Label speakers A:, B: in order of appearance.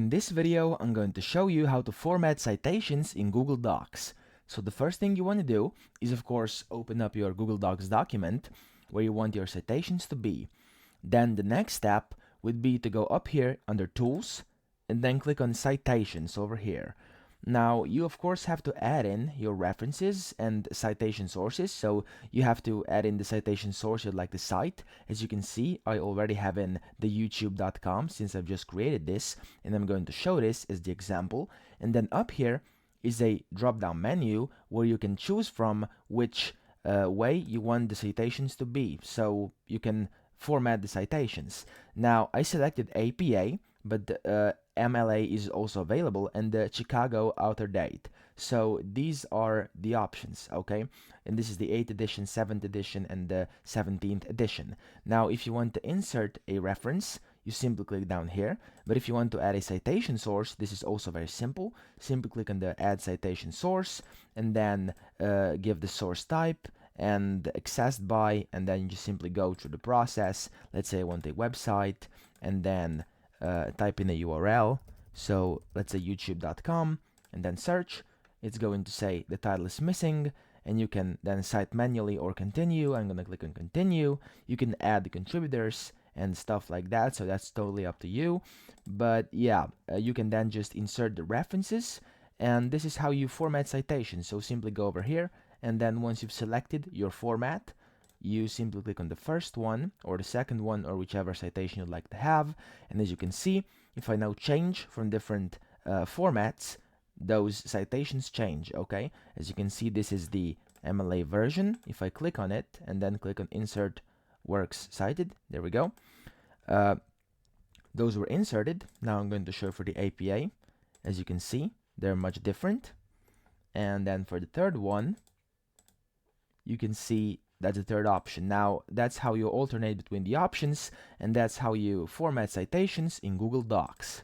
A: In this video, I'm going to show you how to format citations in Google Docs. So the first thing you want to do is, of course, open up your Google Docs document where you want your citations to be. Then the next step would be to go up here under Tools and then click on Citations over here. Now, you of course have to add in your references and citation sources, so you have to add in the citation source you'd like to cite. As you can see, I already have in the youtube.com since I've just created this, and I'm going to show this as the example. And then up here is a drop-down menu where you can choose from which way you want the citations to be, so you can format the citations. Now, I selected APA, but MLA is also available, and the Chicago outer date. So these are the options, okay? And this is the 8th edition, 7th edition, and the 17th edition. Now, if you want to insert a reference, you simply click down here. But if you want to add a citation source, this is also very simple. Simply click on the Add Citation Source, and then give the source type and accessed by, and then you just simply go through the process. Let's say I want a website, and then type in a URL, so let's say youtube.com, and then search. It's going to say the title is missing, and you can then cite manually or continue. I'm going to click on continue. You can add the contributors and stuff like that, so that's totally up to you. But yeah, you can then just insert the references, and this is how you format citations. So simply go over here, and then once you've selected your format, you simply click on the first one or the second one or whichever citation you'd like to have. And as you can see, if I now change from different formats, those citations change, okay? As you can see, this is the MLA version. If I click on it and then click on Insert Works Cited, there we go. Those were inserted. Now I'm going to show for the APA. As you can see, they're much different. And then for the third one, you can see that's the third option. Now, that's how you alternate between the options, and that's how you format citations in Google Docs.